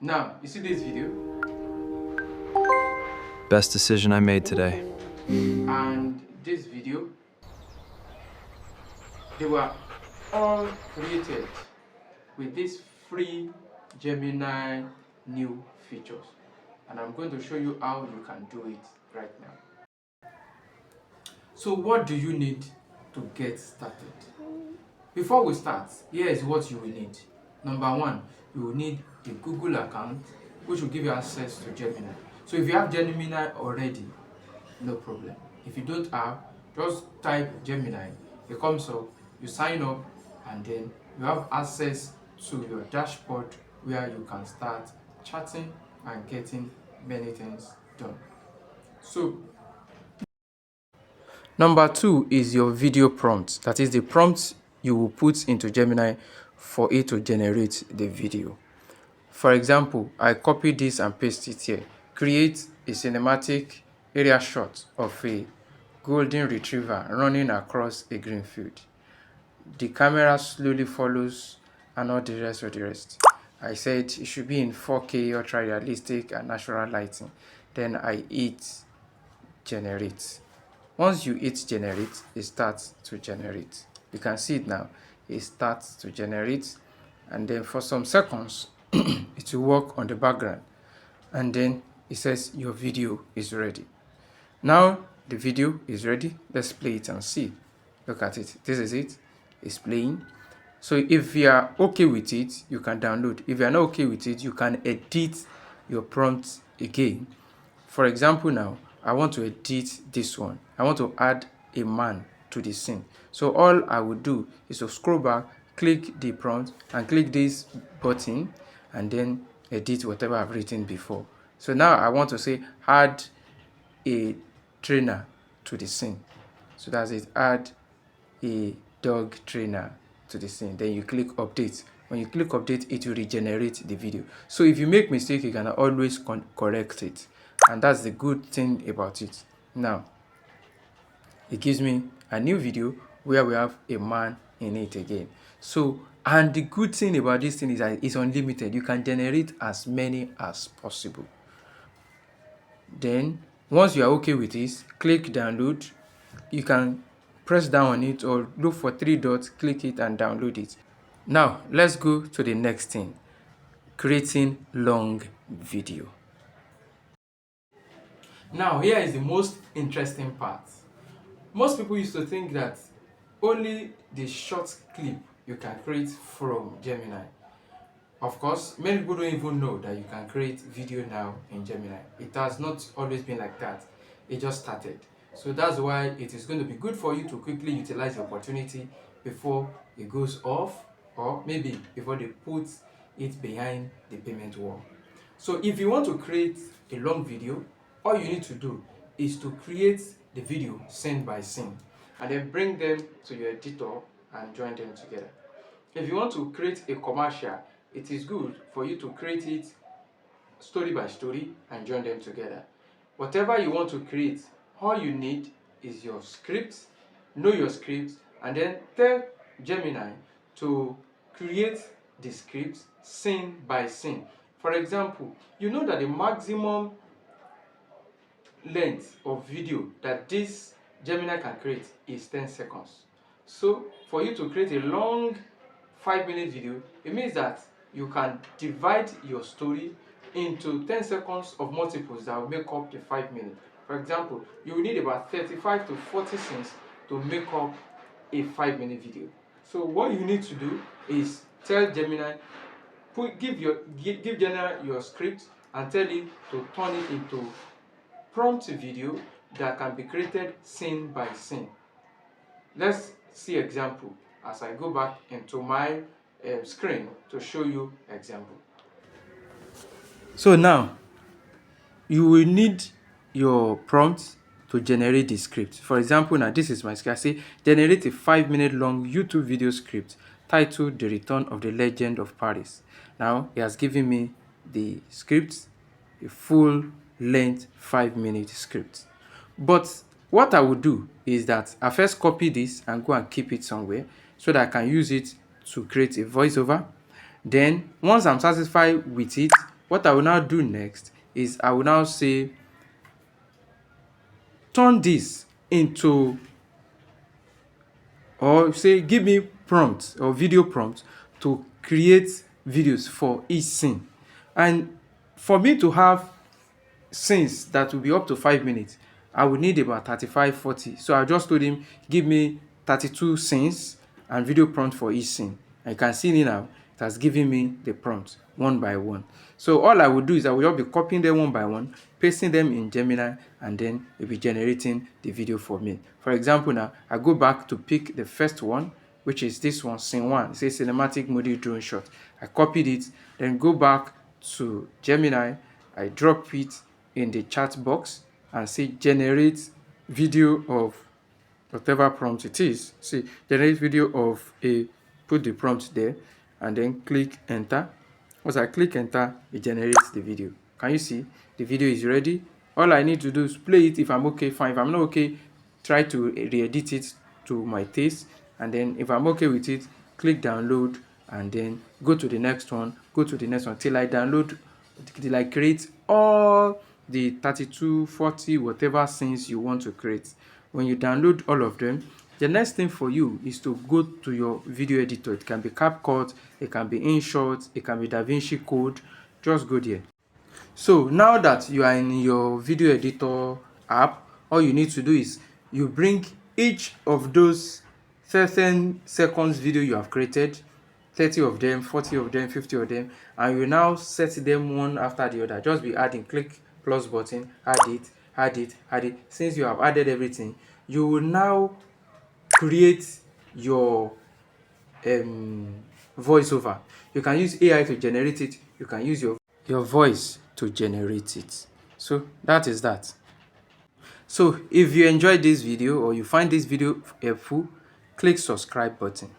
Now, you see this video? Best decision I made today. And this video, they were all created with this free Gemini new features. And I'm going to show you how you can do it right now. So what do you need to get started? Before we start, here is what you will need. Number one, you will need a Google account, which will give you access to Gemini. So if you have Gemini already, no problem. If you don't have, just type Gemini. It comes up, you sign up, and then you have access to your dashboard where you can start chatting and getting many things done. So number two is your video prompt. That is the prompt you will put into Gemini for it to generate the video. For example, I copy this and paste it here. Create a cinematic area shot of a golden retriever running across a green field. The camera slowly follows and all the rest of the rest. I said it should be in 4K, ultra realistic and natural lighting. Then I hit generate. Once you hit generate, it starts to generate. You can see it now. It starts to generate, and then for some seconds it will work on the background, and then it says your video is ready. Now the video is ready. Let's play it and see. Look at it. This is it. It's playing. So if you are okay with it, you can download. If you are not okay with it, you can edit your prompt again. For example, now I want to edit this one. I want to add a man to the scene. So all I would do is to scroll back, click the prompt, and click this button, and then edit whatever I've written before. So now I want to say add a trainer to the scene. So that's it. Add a dog trainer to the scene. Then you click update. When you click update, it will regenerate the video. So if you make mistake, you can always correct it. And that's the good thing about it. Now, it gives me a new video where we have a man in it again. So, and the good thing about this thing is that it's unlimited. You can generate as many as possible. Then, once you are okay with this, click download. You can press down on it or look for three dots, click it and download it. Now, let's go to the next thing, creating long video. Now, here is the most interesting part. Most people used to think that only the short clip you can create from Gemini. Of course, many people don't even know that you can create video now in Gemini. It has not always been like that. It just started. So that's why it is going to be good for you to quickly utilize the opportunity before it goes off, or maybe before they put it behind the payment wall. So if you want to create a long video, all you need to do is to create the video scene by scene and then bring them to your editor and join them together. If you want to create a commercial, it is good for you to create it story by story and join them together. Whatever you want to create, all you need is your script, know your script, and then tell Gemini to create the script scene by scene. For example, you know that the maximum length of video that this Gemini can create is 10 seconds. So for you to create a long 5-minute video, it means that you can divide your story into 10 seconds of multiples that will make up the 5 minutes. For example, you will need about 35 to 40 scenes to make up a 5-minute video. So what you need to do is tell Gemini, give Gemini your script and tell it to turn it into prompt video that can be created scene by scene. Let's see example as I go back into my screen to show you example. So now you will need your prompt to generate the script. For example, now this is my script. I say generate a 5-minute long YouTube video script titled The Return of the Legend of Paris. Now he has given me the script, a full length 5-minute script. But what I will do is that I first copy this and go and keep it somewhere so that I can use it to create a voiceover. Then once I'm satisfied with it, What I will now do next is I will now say turn this into, or say give me prompts or video prompts to create videos for each scene. And for me to have scenes that will be up to 5 minutes, I would need about 35, 40. So I just told him, give me 32 scenes and video prompt for each scene. And you can see now, it has given me the prompts one by one. So all I will do is I will just be copying them one by one, pasting them in Gemini, and then it will be generating the video for me. For example, now I go back to pick the first one, which is this one, scene one. It says cinematic movie drone shot. I copied it, then go back to Gemini, I drop it in the chat box and say generate video of whatever prompt it is. See, generate video of a, put the prompt there, and then click enter. Once I click enter, it generates the video. Can you see? The video is ready. All I need to do is play it. If I'm okay, fine. If I'm not okay, try to re-edit it to my taste. And then if I'm okay with it, click download, and then go to the next one, go to the next one till I download, till I create all the 32, 40, whatever scenes you want to create. When you download all of them, the next thing for you is to go to your video editor. It can be CapCut, it can be InShot, it can be DaVinci Code. Just go there. So now that you are in your video editor app, all you need to do is you bring each of those 13 seconds video you have created, 30 of them, 40 of them, 50 of them, and you now set them one after the other. Just be adding, click plus button, add it, add it, add it. Since you have added everything, you will now create your voiceover. You can use AI to generate it. You can use your voice to generate it. So that is that. So if you enjoyed this video or you find this video helpful, click subscribe button.